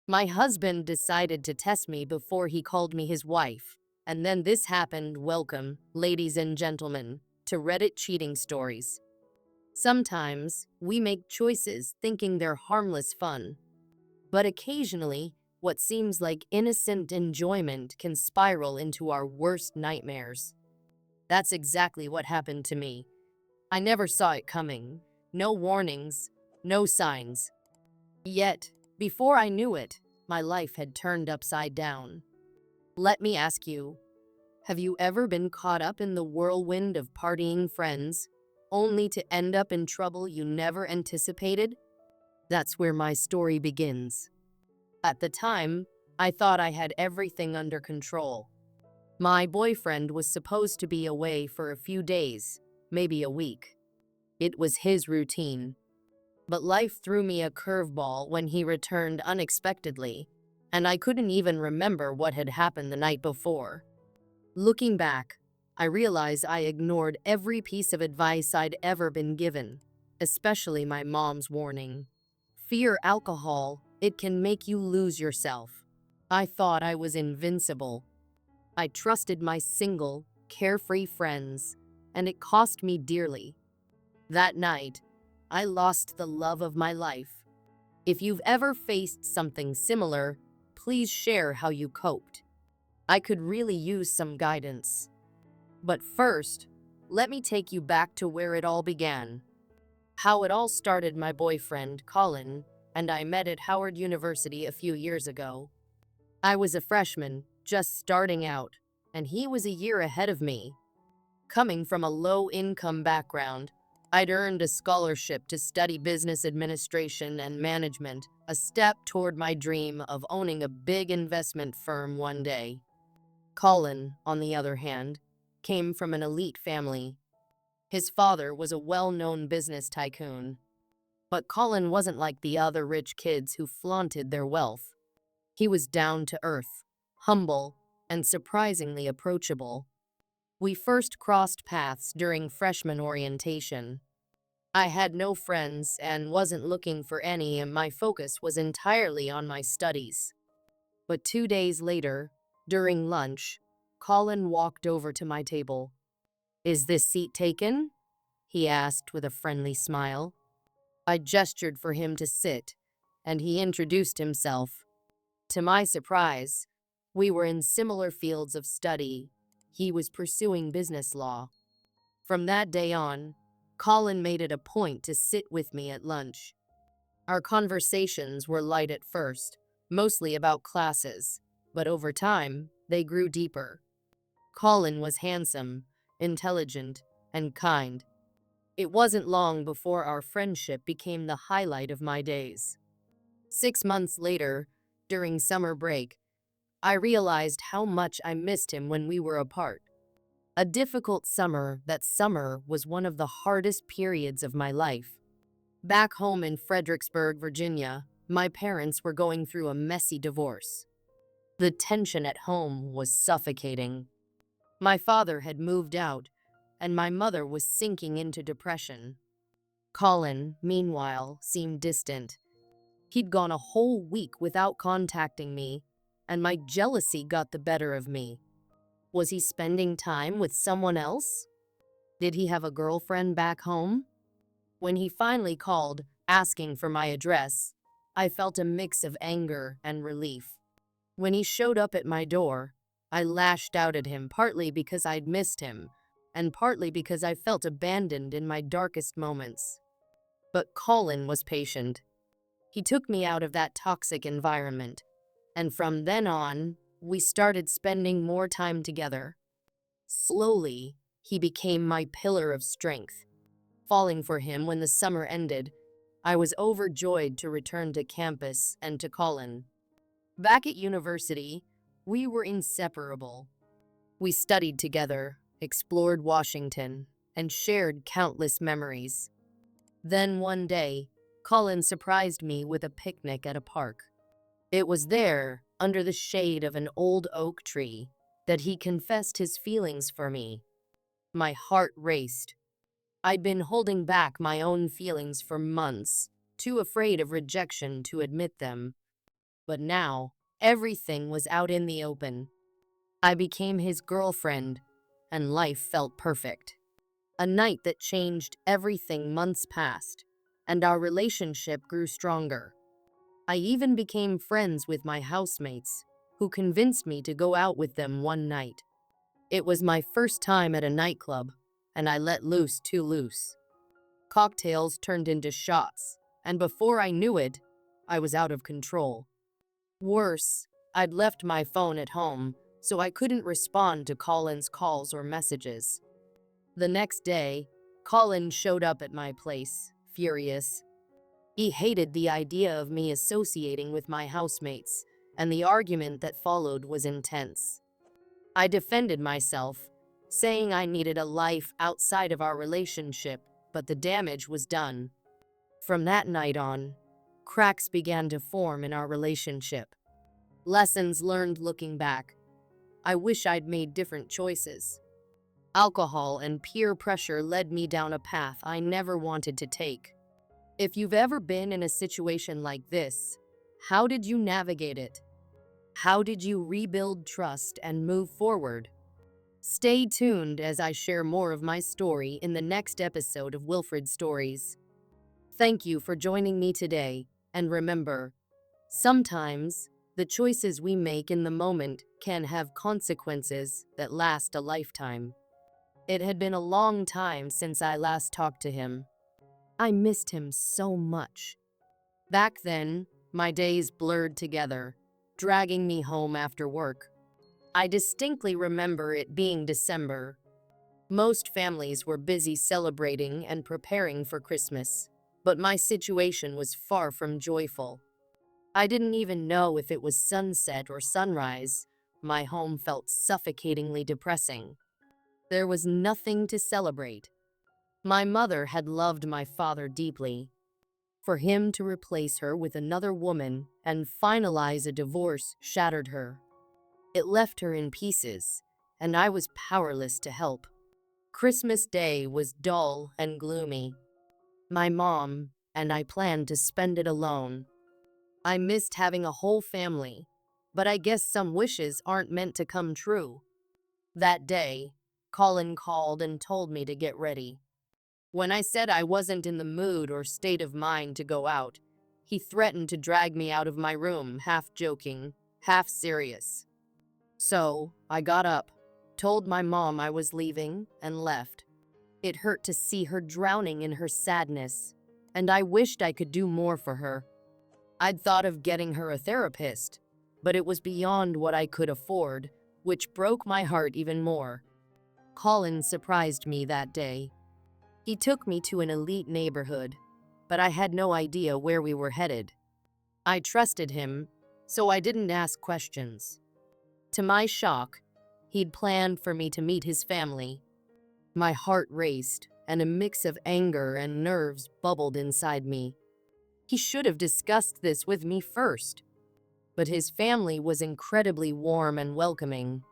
My husband decided to test me before he called me his wife. And then this happened. Welcome, ladies and gentlemen, to Reddit cheating stories. Sometimes we make choices thinking they're harmless fun, but occasionally, what seems like innocent enjoyment can spiral into our worst nightmares. That's exactly what happened to me. I never saw it coming. No warnings, no signs. Yet, before I knew it, my life had turned upside down. Let me ask you, have you ever been caught up in the whirlwind of partying friends, only to end up in trouble you never anticipated? That's where my story begins. At the time, I thought I had everything under control. My boyfriend was supposed to be away for a few days, maybe a week. It was his routine. But life threw me a curveball when he returned unexpectedly, and I couldn't even remember what had happened the night before. Looking back, I realize I ignored every piece of advice I'd ever been given, especially my mom's warning. Fear alcohol, it can make you lose yourself. I thought I was invincible. I trusted my single, carefree friends, and it cost me dearly. That night, I lost the love of my life. If you've ever faced something similar, please share how you coped. I could really use some guidance. But first, let me take you back to where it all began. How it all started. My boyfriend, Colin, and I met at Howard University a few years ago. I was a freshman, just starting out, and he was a year ahead of me. Coming from a low-income background, I'd earned a scholarship to study business administration and management, a step toward my dream of owning a big investment firm one day. Colin, on the other hand, came from an elite family. His father was a well-known business tycoon. But Colin wasn't like the other rich kids who flaunted their wealth. He was down to earth, humble, and surprisingly approachable. We first crossed paths during freshman orientation. I had no friends and wasn't looking for any, and my focus was entirely on my studies. But 2 days later, during lunch, Colin walked over to my table. "Is this seat taken?" he asked with a friendly smile. I gestured for him to sit, and he introduced himself. To my surprise, we were in similar fields of study. He was pursuing business law. From that day on, Colin made it a point to sit with me at lunch. Our conversations were light at first, mostly about classes, but over time, they grew deeper. Colin was handsome, intelligent, and kind. It wasn't long before our friendship became the highlight of my days. 6 months later, during summer break, I realized how much I missed him when we were apart. A difficult summer. That summer was one of the hardest periods of my life. Back home in Fredericksburg, Virginia, my parents were going through a messy divorce. The tension at home was suffocating. My father had moved out, and my mother was sinking into depression. Colin, meanwhile, seemed distant. He'd gone a whole week without contacting me, and my jealousy got the better of me. Was he spending time with someone else? Did he have a girlfriend back home? When he finally called, asking for my address, I felt a mix of anger and relief. When he showed up at my door, I lashed out at him, partly because I'd missed him, and partly because I felt abandoned in my darkest moments. But Colin was patient. He took me out of that toxic environment, and from then on, we started spending more time together. Slowly, he became my pillar of strength. Falling for him when the summer ended, I was overjoyed to return to campus and to Colin. Back at university, we were inseparable. We studied together, explored Washington, and shared countless memories. Then one day, Colin surprised me with a picnic at a park. It was there, under the shade of an old oak tree, that he confessed his feelings for me. My heart raced. I'd been holding back my own feelings for months, too afraid of rejection to admit them. But now, everything was out in the open. I became his girlfriend, and life felt perfect. A night that changed everything. Months passed, and our relationship grew stronger. I even became friends with my housemates, who convinced me to go out with them one night. It was my first time at a nightclub, and I let loose too loose. Cocktails turned into shots, and before I knew it, I was out of control. Worse, I'd left my phone at home, so I couldn't respond to Colin's calls or messages. The next day, Colin showed up at my place, furious. He hated the idea of me associating with my housemates, and the argument that followed was intense. I defended myself, saying I needed a life outside of our relationship, but the damage was done. From that night on, cracks began to form in our relationship. Lessons learned looking back. I wish I'd made different choices. Alcohol and peer pressure led me down a path I never wanted to take. If you've ever been in a situation like this, how did you navigate it? How did you rebuild trust and move forward? Stay tuned as I share more of my story in the next episode of Wilfred Stories. Thank you for joining me today, and remember, sometimes the choices we make in the moment can have consequences that last a lifetime. It had been a long time since I last talked to him. I missed him so much. Back then, my days blurred together, dragging me home after work. I distinctly remember it being December. Most families were busy celebrating and preparing for Christmas, but my situation was far from joyful. I didn't even know if it was sunset or sunrise. My home felt suffocatingly depressing. There was nothing to celebrate. My mother had loved my father deeply. For him to replace her with another woman and finalize a divorce shattered her. It left her in pieces, and I was powerless to help. Christmas Day was dull and gloomy. My mom and I planned to spend it alone. I missed having a whole family, but I guess some wishes aren't meant to come true. That day, Colin called and told me to get ready. When I said I wasn't in the mood or state of mind to go out, he threatened to drag me out of my room, half joking, half serious. So, I got up, told my mom I was leaving, and left. It hurt to see her drowning in her sadness, and I wished I could do more for her. I'd thought of getting her a therapist, but it was beyond what I could afford, which broke my heart even more. Colin surprised me that day. He took me to an elite neighborhood, but I had no idea where we were headed. I trusted him, so I didn't ask questions. To my shock, he'd planned for me to meet his family. My heart raced, and a mix of anger and nerves bubbled inside me. He should have discussed this with me first. But his family was incredibly warm and welcoming.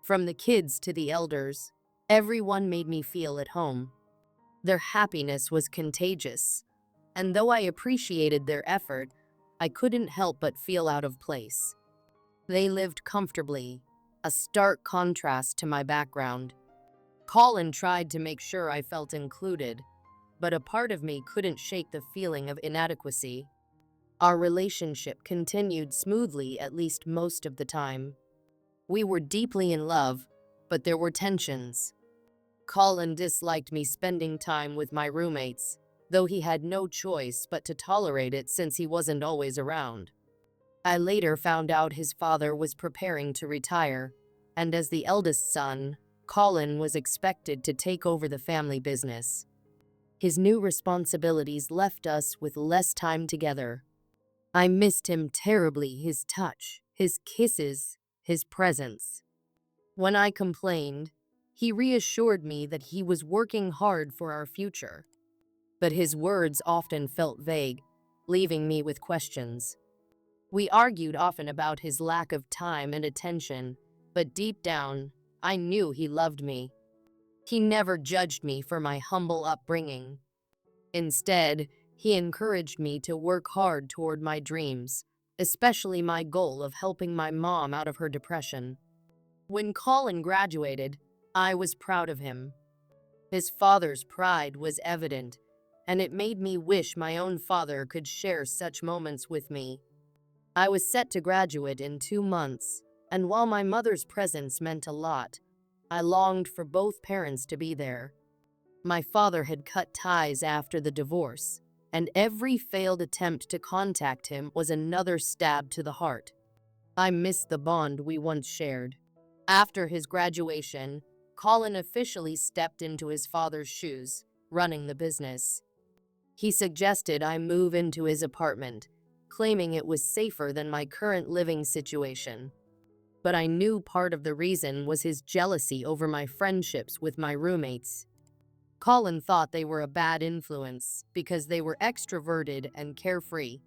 From the kids to the elders, everyone made me feel at home. Their happiness was contagious, and though I appreciated their effort, I couldn't help but feel out of place. They lived comfortably, a stark contrast to my background. Colin tried to make sure I felt included, but a part of me couldn't shake the feeling of inadequacy. Our relationship continued smoothly at least most of the time. We were deeply in love, but there were tensions. Colin disliked me spending time with my roommates, though he had no choice but to tolerate it since he wasn't always around. I later found out his father was preparing to retire, and as the eldest son, Colin was expected to take over the family business. His new responsibilities left us with less time together. I missed him terribly, his touch, his kisses, his presence. When I complained, he reassured me that he was working hard for our future. But his words often felt vague, leaving me with questions. We argued often about his lack of time and attention, but deep down, I knew he loved me. He never judged me for my humble upbringing. Instead, he encouraged me to work hard toward my dreams, especially my goal of helping my mom out of her depression. When Colin graduated, I was proud of him. His father's pride was evident, and it made me wish my own father could share such moments with me. I was set to graduate in 2 months, and while my mother's presence meant a lot, I longed for both parents to be there. My father had cut ties after the divorce, and every failed attempt to contact him was another stab to the heart. I missed the bond we once shared. After his graduation, Colin officially stepped into his father's shoes, running the business. He suggested I move into his apartment, claiming it was safer than my current living situation. But I knew part of the reason was his jealousy over my friendships with my roommates. Colin thought they were a bad influence because they were extroverted and carefree.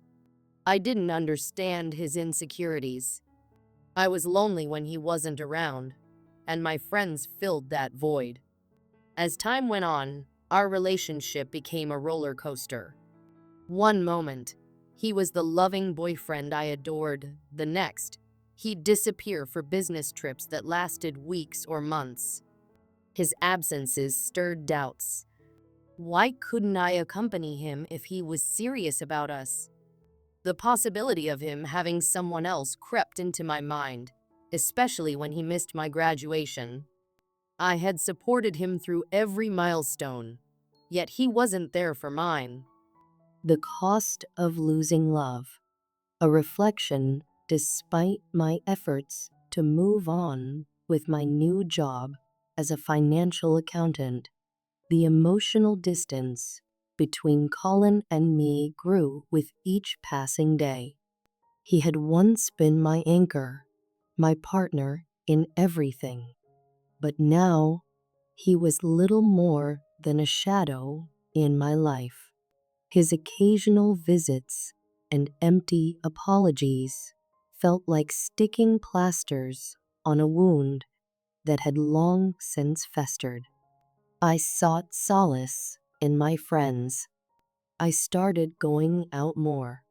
I didn't understand his insecurities. I was lonely when he wasn't around, and my friends filled that void. As time went on, our relationship became a roller coaster. One moment, he was the loving boyfriend I adored. The next, he'd disappear for business trips that lasted weeks or months. His absences stirred doubts. Why couldn't I accompany him if he was serious about us? The possibility of him having someone else crept into my mind, especially when he missed my graduation. I had supported him through every milestone, yet he wasn't there for mine. The cost of losing love, a reflection despite my efforts to move on with my new job as a financial accountant. The emotional distance between Colin and me grew with each passing day. He had once been my anchor, my partner in everything, but now he was little more than a shadow in my life. His occasional visits and empty apologies felt like sticking plasters on a wound that had long since festered. I sought solace in my friends. I started going out more,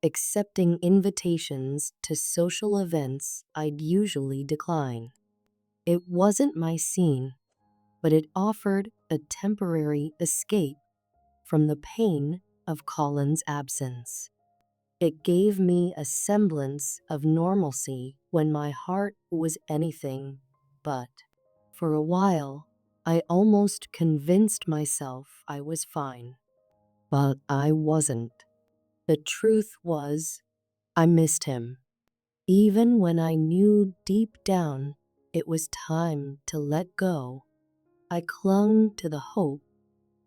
accepting invitations to social events I'd usually decline. It wasn't my scene, but it offered a temporary escape from the pain of Colin's absence. It gave me a semblance of normalcy when my heart was anything but. For a while, I almost convinced myself I was fine, but I wasn't. The truth was, I missed him. Even when I knew deep down it was time to let go, I clung to the hope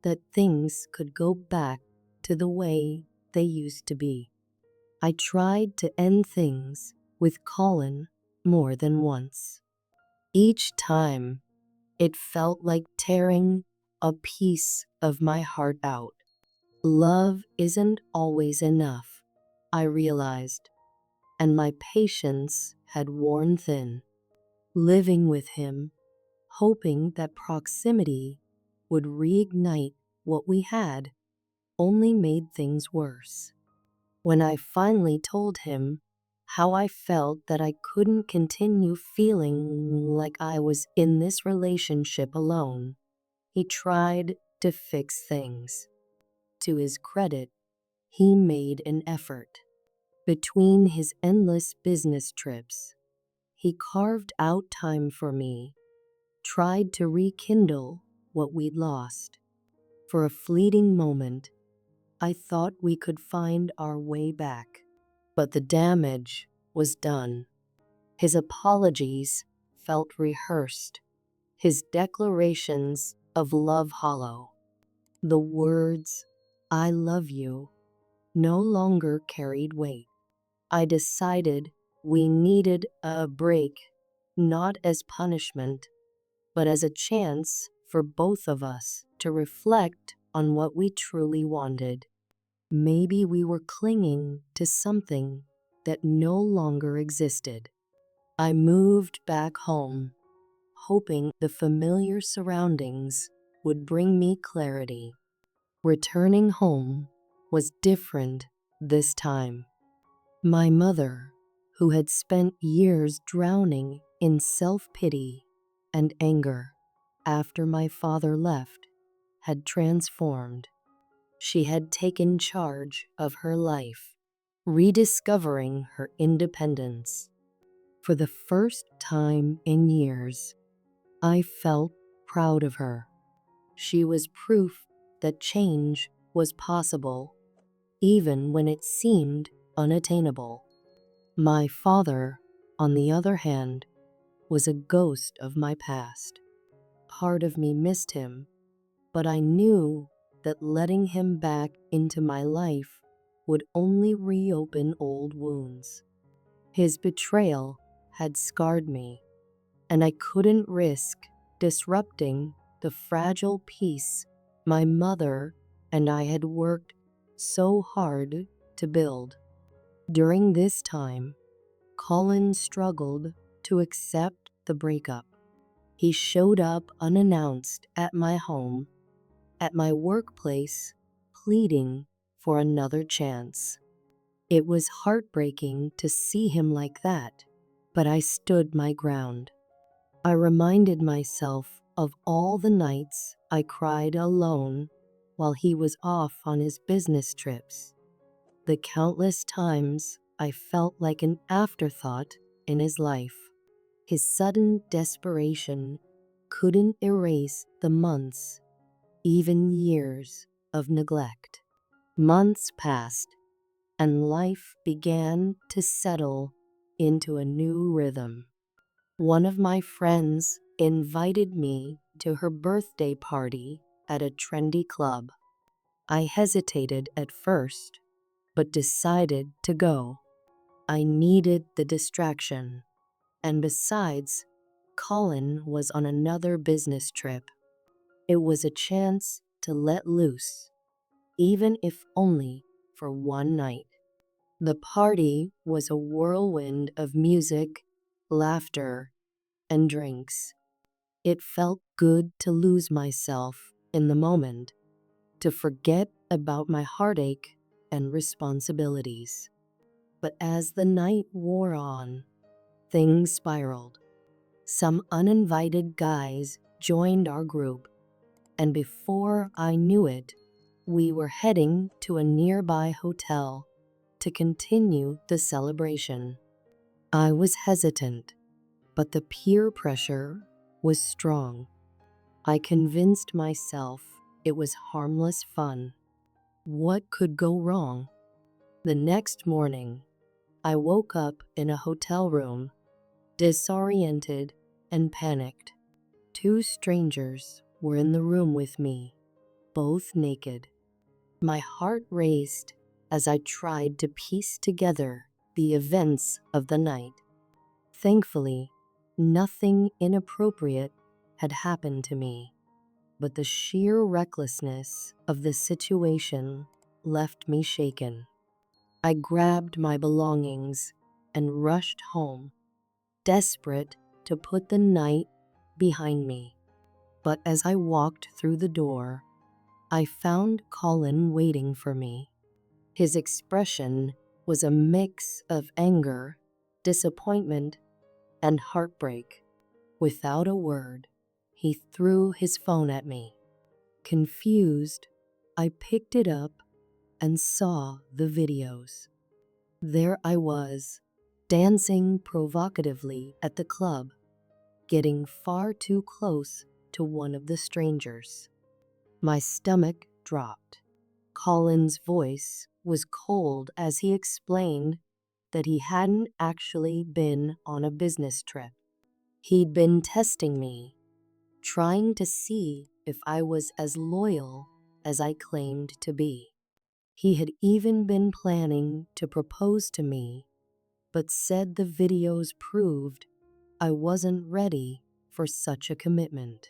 that things could go back to the way they used to be. I tried to end things with Colin more than once. Each time, it felt like tearing a piece of my heart out. Love isn't always enough, I realized, and my patience had worn thin. Living with him, hoping that proximity would reignite what we had, only made things worse. When I finally told him how I felt that I couldn't continue feeling like I was in this relationship alone, he tried to fix things. To his credit, he made an effort. Between his endless business trips, he carved out time for me, tried to rekindle what we'd lost. For a fleeting moment, I thought we could find our way back, but the damage was done. His apologies felt rehearsed, his declarations of love hollow. The words, "I love you," no longer carried weight. I decided we needed a break, not as punishment, but as a chance for both of us to reflect on what we truly wanted. Maybe we were clinging to something that no longer existed. I moved back home, hoping the familiar surroundings would bring me clarity. Returning home was different this time. My mother, who had spent years drowning in self-pity and anger after my father left, had transformed. She had taken charge of her life, rediscovering her independence. For the first time in years, I felt proud of her. She was proof that change was possible, even when it seemed unattainable. My father, on the other hand, was a ghost of my past. Part of me missed him, but I knew that letting him back into my life would only reopen old wounds. His betrayal had scarred me, and I couldn't risk disrupting the fragile peace my mother and I had worked so hard to build. During this time, Colin struggled to accept the breakup. He showed up unannounced at my home, at my workplace, pleading for another chance. It was heartbreaking to see him like that, but I stood my ground. I reminded myself of all the nights I cried alone while he was off on his business trips, the countless times I felt like an afterthought in his life. His sudden desperation couldn't erase the months, even years, of neglect. Months passed, and life began to settle into a new rhythm. One of my friends invited me to her birthday party at a trendy club. I hesitated at first, but decided to go. I needed the distraction, and besides, Colin was on another business trip. It was a chance to let loose, even if only for one night. The party was a whirlwind of music, laughter, and drinks. It felt good to lose myself in the moment, to forget about my heartache and responsibilities. But as the night wore on, things spiraled. Some uninvited guys joined our group, and before I knew it, we were heading to a nearby hotel to continue the celebration. I was hesitant, but the peer pressure was strong. I convinced myself it was harmless fun. What could go wrong? The next morning, I woke up in a hotel room, disoriented and panicked. Two strangers were in the room with me, both naked. My heart raced as I tried to piece together the events of the night. Thankfully, nothing inappropriate had happened to me, but the sheer recklessness of the situation left me shaken. I grabbed my belongings and rushed home, desperate to put the night behind me. But as I walked through the door, I found Colin waiting for me. His expression was a mix of anger, disappointment, and heartbreak. Without a word, he threw his phone at me. Confused, I picked it up and saw the videos. There I was, dancing provocatively at the club, getting far too close to one of the strangers. My stomach dropped. Colin's voice was cold as he explained that he hadn't actually been on a business trip. He'd been testing me, trying to see if I was as loyal as I claimed to be. He had even been planning to propose to me, but said the videos proved I wasn't ready for such a commitment.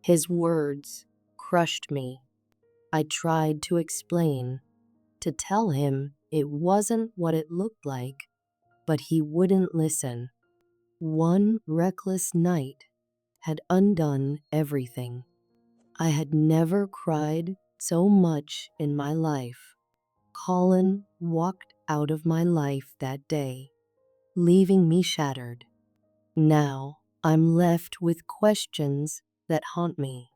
His words crushed me. I tried to explain, to tell him it wasn't what it looked like, but he wouldn't listen. One reckless night had undone everything. I had never cried so much in my life. Colin walked out of my life that day, leaving me shattered. Now I'm left with questions that haunt me.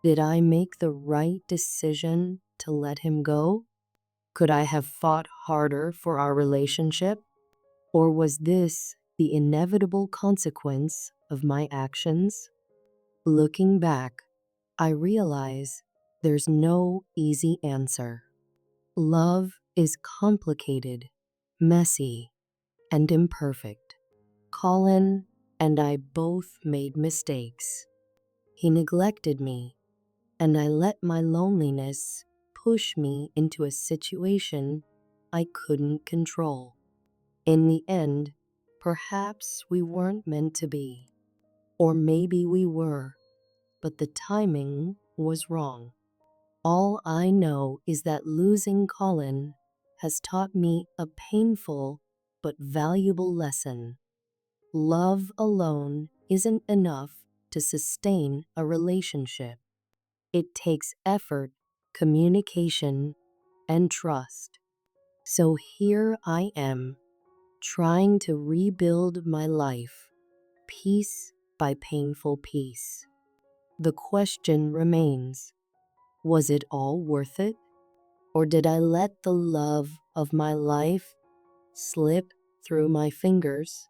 Did I make the right decision to let him go? Could I have fought harder for our relationship? Or was this the inevitable consequence of my actions? Looking back, I realize there's no easy answer. Love is complicated, messy, and imperfect. Colin and I both made mistakes. He neglected me, and I let my loneliness push me into a situation I couldn't control. In the end, perhaps we weren't meant to be. Or maybe we were, but the timing was wrong. All I know is that losing Colin has taught me a painful but valuable lesson. Love alone isn't enough to sustain a relationship. It takes effort, communication, and trust. So here I am, trying to rebuild my life, piece by painful piece. The question remains, was it all worth it? Or did I let the love of my life slip through my fingers?